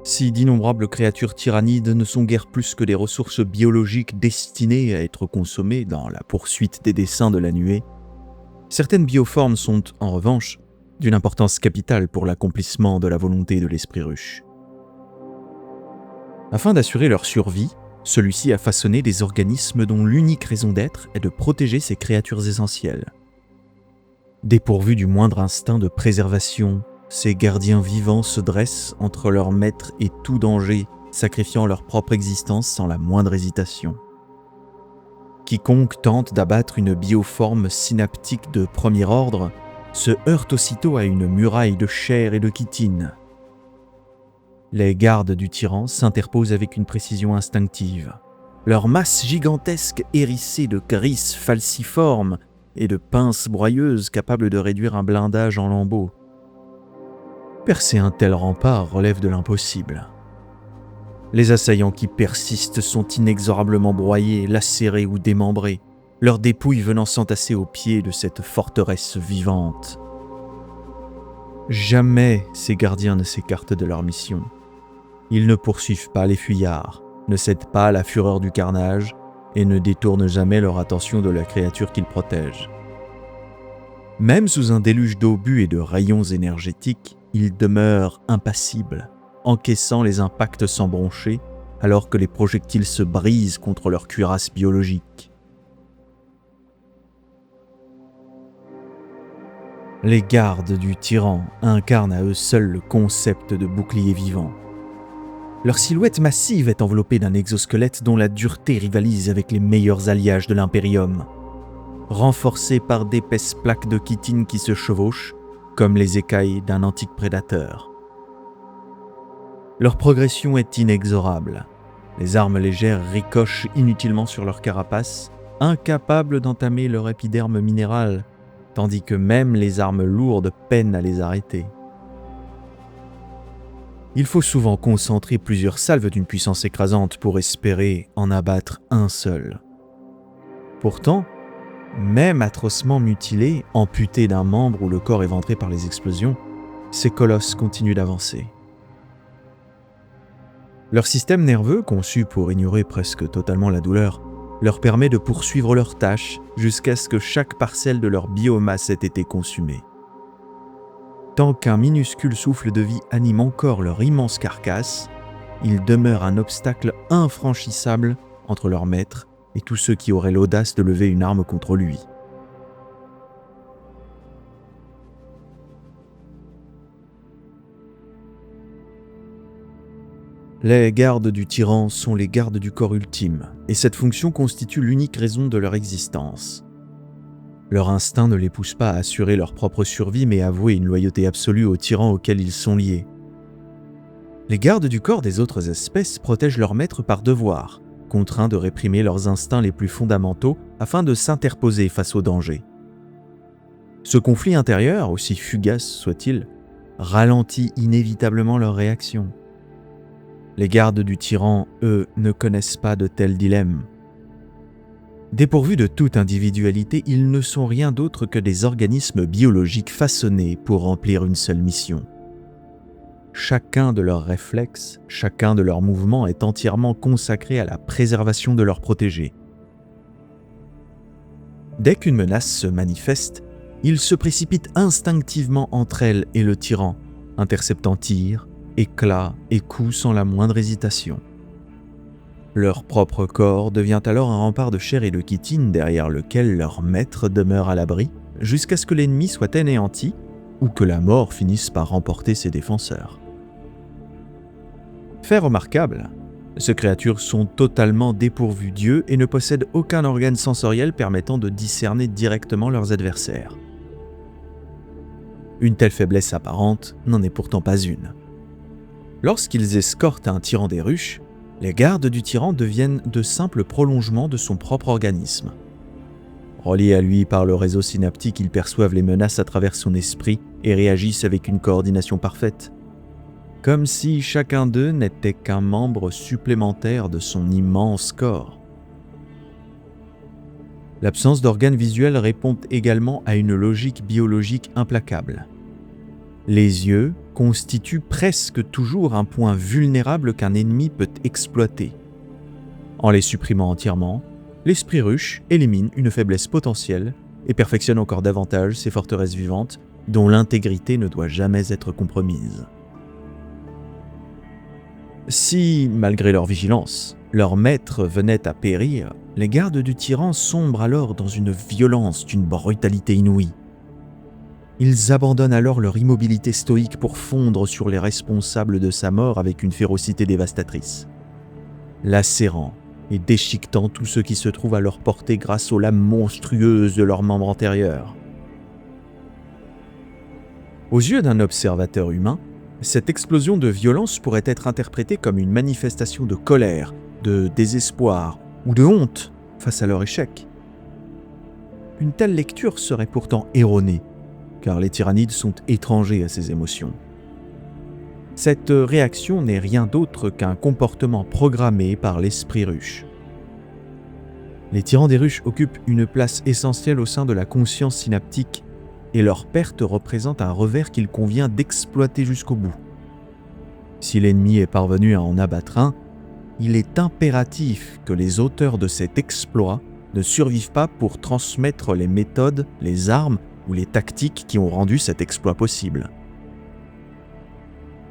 Si d'innombrables créatures tyrannides ne sont guère plus que des ressources biologiques destinées à être consommées dans la poursuite des desseins de la nuée, certaines bioformes sont, en revanche, d'une importance capitale pour l'accomplissement de la volonté de l'esprit ruche. Afin d'assurer leur survie, celui-ci a façonné des organismes dont l'unique raison d'être est de protéger ces créatures essentielles. Dépourvus du moindre instinct de préservation, ces gardiens vivants se dressent entre leur maître et tout danger, sacrifiant leur propre existence sans la moindre hésitation. Quiconque tente d'abattre une bioforme synaptique de premier ordre se heurte aussitôt à une muraille de chair et de chitine. Les gardes du tyran s'interposent avec une précision instinctive. Leur masse gigantesque hérissée de grises falciformes et de pinces broyeuses capables de réduire un blindage en lambeaux. Percer un tel rempart relève de l'impossible. Les assaillants qui persistent sont inexorablement broyés, lacérés ou démembrés, leurs dépouilles venant s'entasser au pied de cette forteresse vivante. Jamais ces gardiens ne s'écartent de leur mission. Ils ne poursuivent pas les fuyards, ne cèdent pas à la fureur du carnage et ne détournent jamais leur attention de la créature qu'ils protègent. Même sous un déluge d'obus et de rayons énergétiques, ils demeurent impassibles, encaissant les impacts sans broncher, alors que les projectiles se brisent contre leur cuirasse biologique. Les gardes du tyran incarnent à eux seuls le concept de bouclier vivant. Leur silhouette massive est enveloppée d'un exosquelette dont la dureté rivalise avec les meilleurs alliages de l'Imperium, renforcés par d'épaisses plaques de chitine qui se chevauchent, comme les écailles d'un antique prédateur. Leur progression est inexorable. Les armes légères ricochent inutilement sur leur carapace, incapables d'entamer leur épiderme minéral, tandis que même les armes lourdes peinent à les arrêter. Il faut souvent concentrer plusieurs salves d'une puissance écrasante pour espérer en abattre un seul. Pourtant, même atrocement mutilés, amputés d'un membre ou le corps éventré par les explosions, ces colosses continuent d'avancer. Leur système nerveux, conçu pour ignorer presque totalement la douleur, leur permet de poursuivre leurs tâches jusqu'à ce que chaque parcelle de leur biomasse ait été consumée. Tant qu'un minuscule souffle de vie anime encore leur immense carcasse, il demeure un obstacle infranchissable entre leur maître et tous ceux qui auraient l'audace de lever une arme contre lui. Les gardes du tyran sont les gardes du corps ultime, et cette fonction constitue l'unique raison de leur existence. Leur instinct ne les pousse pas à assurer leur propre survie, mais à vouer une loyauté absolue au tyran auquel ils sont liés. Les gardes du corps des autres espèces protègent leur maître par devoir, contraints de réprimer leurs instincts les plus fondamentaux afin de s'interposer face au danger. Ce conflit intérieur, aussi fugace soit-il, ralentit inévitablement leur réaction. Les gardes du tyran, eux, ne connaissent pas de tels dilemmes. Dépourvus de toute individualité, ils ne sont rien d'autre que des organismes biologiques façonnés pour remplir une seule mission. Chacun de leurs réflexes, chacun de leurs mouvements est entièrement consacré à la préservation de leurs protégés. Dès qu'une menace se manifeste, ils se précipitent instinctivement entre elles et le tyran, interceptant tirs, éclats et coups sans la moindre hésitation. Leur propre corps devient alors un rempart de chair et de chitine derrière lequel leur maître demeure à l'abri jusqu'à ce que l'ennemi soit anéanti ou que la mort finisse par remporter ses défenseurs. Fait remarquable, ces créatures sont totalement dépourvues d'yeux et ne possèdent aucun organe sensoriel permettant de discerner directement leurs adversaires. Une telle faiblesse apparente n'en est pourtant pas une. Lorsqu'ils escortent un tyran des ruches, les gardes du tyran deviennent de simples prolongements de son propre organisme. Reliés à lui par le réseau synaptique, ils perçoivent les menaces à travers son esprit et réagissent avec une coordination parfaite. Comme si chacun d'eux n'était qu'un membre supplémentaire de son immense corps. L'absence d'organes visuels répond également à une logique biologique implacable. Les yeux constituent presque toujours un point vulnérable qu'un ennemi peut exploiter. En les supprimant entièrement, l'esprit ruche élimine une faiblesse potentielle et perfectionne encore davantage ces forteresses vivantes dont l'intégrité ne doit jamais être compromise. Si, malgré leur vigilance, leur maître venait à périr, les gardes du tyran sombrent alors dans une violence d'une brutalité inouïe. Ils abandonnent alors leur immobilité stoïque pour fondre sur les responsables de sa mort avec une férocité dévastatrice, lacérant et déchiquetant tout ce qui se trouve à leur portée grâce aux lames monstrueuses de leurs membres antérieurs. Aux yeux d'un observateur humain, cette explosion de violence pourrait être interprétée comme une manifestation de colère, de désespoir ou de honte face à leur échec. Une telle lecture serait pourtant erronée, car les tyrannides sont étrangers à ces émotions. Cette réaction n'est rien d'autre qu'un comportement programmé par l'esprit ruche. Les tyrans des ruches occupent une place essentielle au sein de la conscience synaptique et leur perte représente un revers qu'il convient d'exploiter jusqu'au bout. Si l'ennemi est parvenu à en abattre un, il est impératif que les auteurs de cet exploit ne survivent pas pour transmettre les méthodes, les armes ou les tactiques qui ont rendu cet exploit possible.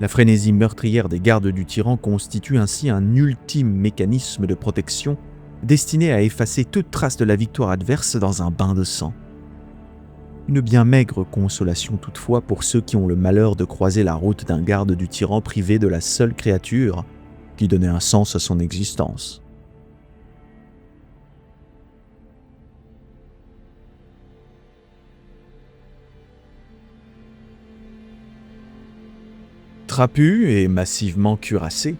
La frénésie meurtrière des gardes du tyran constitue ainsi un ultime mécanisme de protection destiné à effacer toute trace de la victoire adverse dans un bain de sang. Une bien maigre consolation toutefois pour ceux qui ont le malheur de croiser la route d'un garde du tyran privé de la seule créature qui donnait un sens à son existence. Trapus et massivement cuirassés,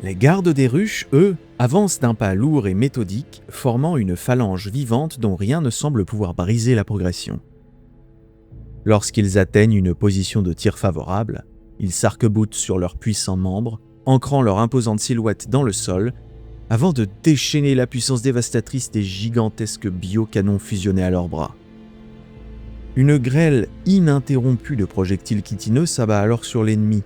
les gardes des ruches, eux, avancent d'un pas lourd et méthodique, formant une phalange vivante dont rien ne semble pouvoir briser la progression. Lorsqu'ils atteignent une position de tir favorable, ils s'arc-boutent sur leurs puissants membres, ancrant leur imposante silhouette dans le sol, avant de déchaîner la puissance dévastatrice des gigantesques biocanons fusionnés à leurs bras. Une grêle ininterrompue de projectiles chitineux s'abat alors sur l'ennemi,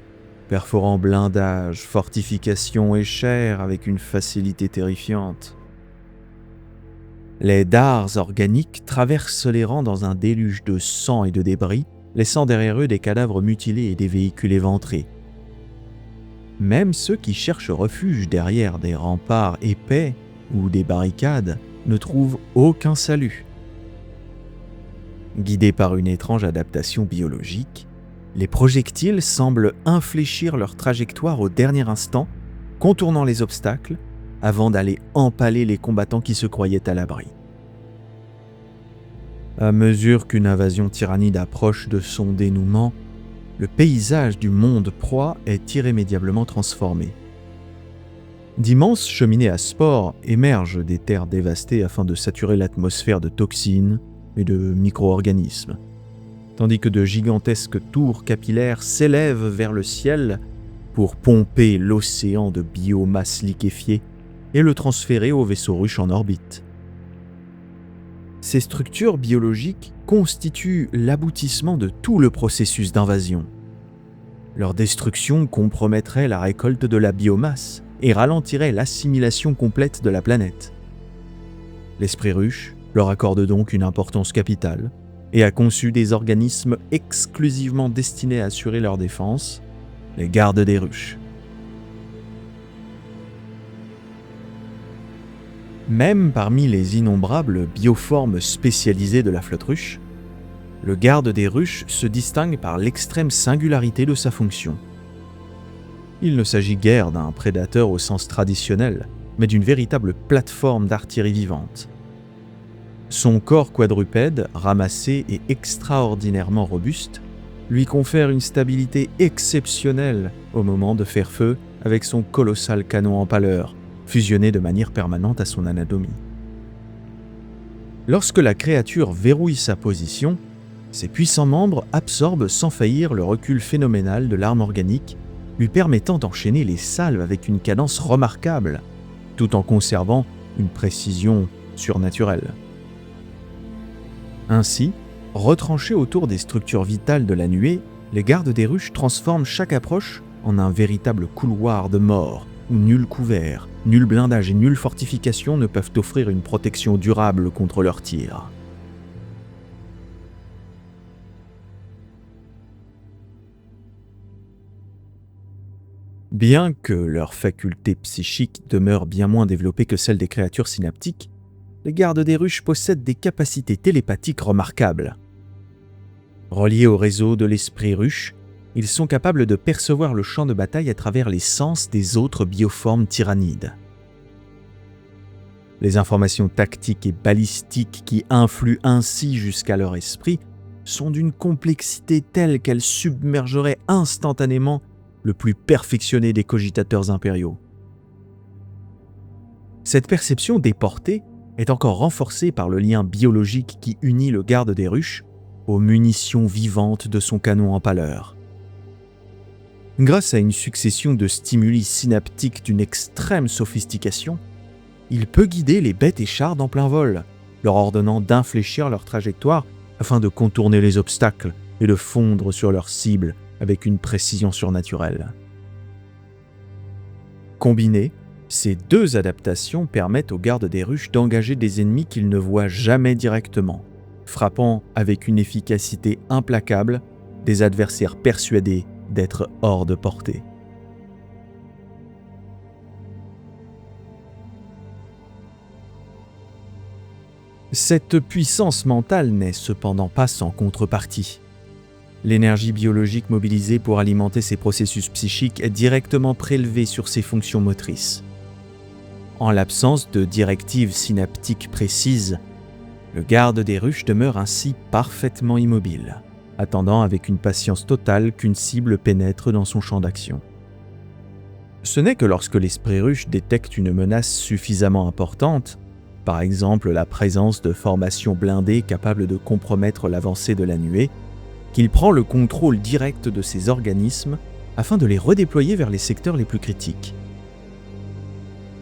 perforant blindage, fortifications et chair avec une facilité terrifiante. Les dards organiques traversent les rangs dans un déluge de sang et de débris, laissant derrière eux des cadavres mutilés et des véhicules éventrés. Même ceux qui cherchent refuge derrière des remparts épais ou des barricades ne trouvent aucun salut. Guidés par une étrange adaptation biologique, les projectiles semblent infléchir leur trajectoire au dernier instant, contournant les obstacles, avant d'aller empaler les combattants qui se croyaient à l'abri. À mesure qu'une invasion tyrannide approche de son dénouement, le paysage du monde proie est irrémédiablement transformé. D'immenses cheminées à spores émergent des terres dévastées afin de saturer l'atmosphère de toxines et de micro-organismes, tandis que de gigantesques tours capillaires s'élèvent vers le ciel pour pomper l'océan de biomasse liquéfiée et le transférer aux vaisseaux ruches en orbite. Ces structures biologiques constituent l'aboutissement de tout le processus d'invasion. Leur destruction compromettrait la récolte de la biomasse et ralentirait l'assimilation complète de la planète. L'esprit ruche leur accorde donc une importance capitale et a conçu des organismes exclusivement destinés à assurer leur défense, les gardes des ruches. Même parmi les innombrables bioformes spécialisées de la flotte ruche, le garde des ruches se distingue par l'extrême singularité de sa fonction. Il ne s'agit guère d'un prédateur au sens traditionnel, mais d'une véritable plateforme d'artillerie vivante. Son corps quadrupède, ramassé et extraordinairement robuste, lui confère une stabilité exceptionnelle au moment de faire feu avec son colossal canon empaleur, fusionné de manière permanente à son anatomie. Lorsque la créature verrouille sa position, ses puissants membres absorbent sans faillir le recul phénoménal de l'arme organique, lui permettant d'enchaîner les salves avec une cadence remarquable, tout en conservant une précision surnaturelle. Ainsi, retranché autour des structures vitales de la nuée, les gardes des ruches transforment chaque approche en un véritable couloir de mort, où nul couvert, nul blindage et nulle fortification ne peuvent offrir une protection durable contre leurs tirs. Bien que leurs facultés psychiques demeurent bien moins développées que celles des créatures synaptiques, les gardes des ruches possèdent des capacités télépathiques remarquables. Reliés au réseau de l'esprit ruche, ils sont capables de percevoir le champ de bataille à travers les sens des autres bioformes tyrannides. Les informations tactiques et balistiques qui influent ainsi jusqu'à leur esprit sont d'une complexité telle qu'elles submergeraient instantanément le plus perfectionné des cogitateurs impériaux. Cette perception déportée est encore renforcée par le lien biologique qui unit le garde des ruches aux munitions vivantes de son canon empaleur. Grâce à une succession de stimuli synaptiques d'une extrême sophistication, il peut guider les bêtes échardes en plein vol, leur ordonnant d'infléchir leur trajectoire afin de contourner les obstacles et de fondre sur leur cible avec une précision surnaturelle. Combinées, ces deux adaptations permettent aux gardes des ruches d'engager des ennemis qu'ils ne voient jamais directement, frappant avec une efficacité implacable des adversaires persuadés d'être hors de portée. Cette puissance mentale n'est cependant pas sans contrepartie. L'énergie biologique mobilisée pour alimenter ces processus psychiques est directement prélevée sur ses fonctions motrices. En l'absence de directives synaptiques précises, le garde des ruches demeure ainsi parfaitement immobile, attendant avec une patience totale qu'une cible pénètre dans son champ d'action. Ce n'est que lorsque l'esprit ruche détecte une menace suffisamment importante, par exemple la présence de formations blindées capables de compromettre l'avancée de la nuée, qu'il prend le contrôle direct de ces organismes afin de les redéployer vers les secteurs les plus critiques.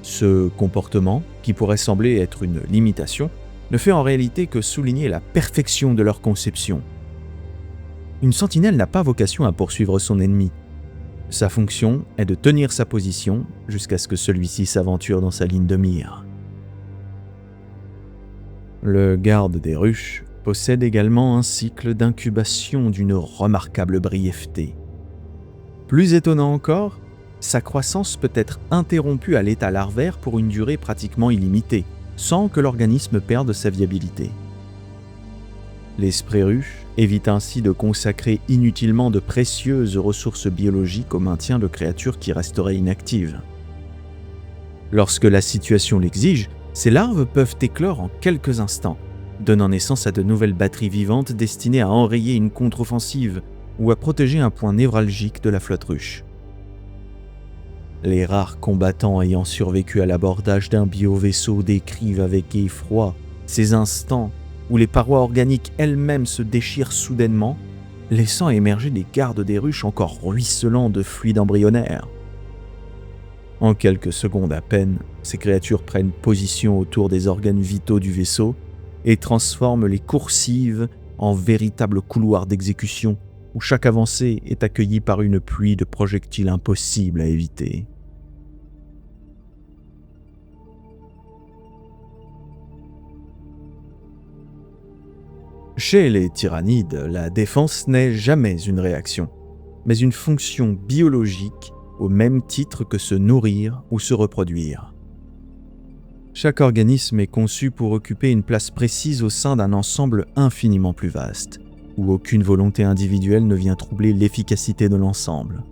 Ce comportement, qui pourrait sembler être une limitation, ne fait en réalité que souligner la perfection de leur conception. Une sentinelle n'a pas vocation à poursuivre son ennemi. Sa fonction est de tenir sa position jusqu'à ce que celui-ci s'aventure dans sa ligne de mire. Le garde des ruches possède également un cycle d'incubation d'une remarquable brièveté. Plus étonnant encore, sa croissance peut être interrompue à l'état larvaire pour une durée pratiquement illimitée, sans que l'organisme perde sa viabilité. L'esprit ruche évite ainsi de consacrer inutilement de précieuses ressources biologiques au maintien de créatures qui resteraient inactives. Lorsque la situation l'exige, ces larves peuvent éclore en quelques instants, donnant naissance à de nouvelles batteries vivantes destinées à enrayer une contre-offensive ou à protéger un point névralgique de la flotte ruche. Les rares combattants ayant survécu à l'abordage d'un bio-vaisseau décrivent avec effroi ces instants où les parois organiques elles-mêmes se déchirent soudainement, laissant émerger des gardes des ruches encore ruisselants de fluide embryonnaire. En quelques secondes à peine, ces créatures prennent position autour des organes vitaux du vaisseau et transforment les coursives en véritables couloirs d'exécution où chaque avancée est accueillie par une pluie de projectiles impossibles à éviter. Chez les tyrannides, la défense n'est jamais une réaction, mais une fonction biologique au même titre que se nourrir ou se reproduire. Chaque organisme est conçu pour occuper une place précise au sein d'un ensemble infiniment plus vaste, où aucune volonté individuelle ne vient troubler l'efficacité de l'ensemble.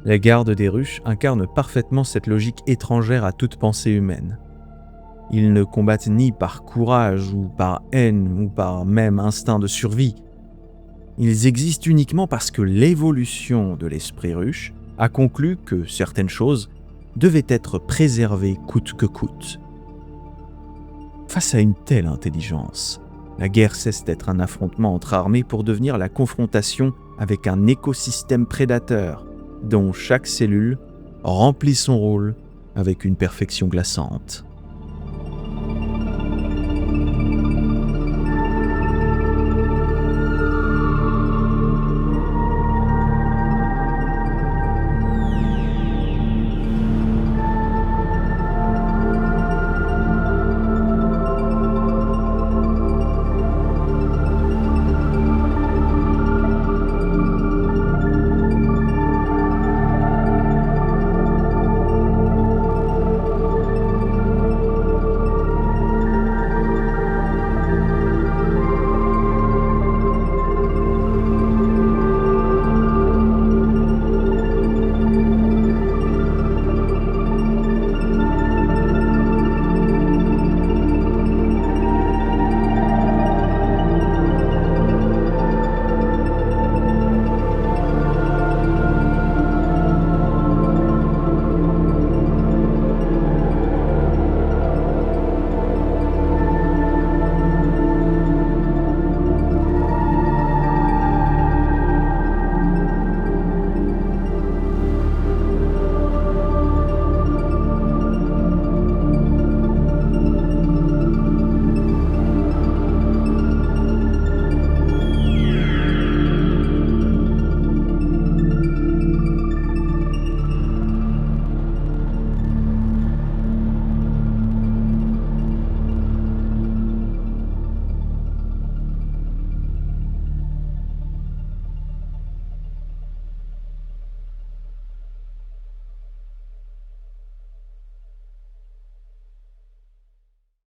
Les gardes des ruches incarnent parfaitement cette logique étrangère à toute pensée humaine. Ils ne combattent ni par courage ou par haine ou par même instinct de survie. Ils existent uniquement parce que l'évolution de l'esprit ruche a conclu que certaines choses devaient être préservées coûte que coûte. Face à une telle intelligence, la guerre cesse d'être un affrontement entre armées pour devenir la confrontation avec un écosystème prédateur dont chaque cellule remplit son rôle avec une perfection glaçante.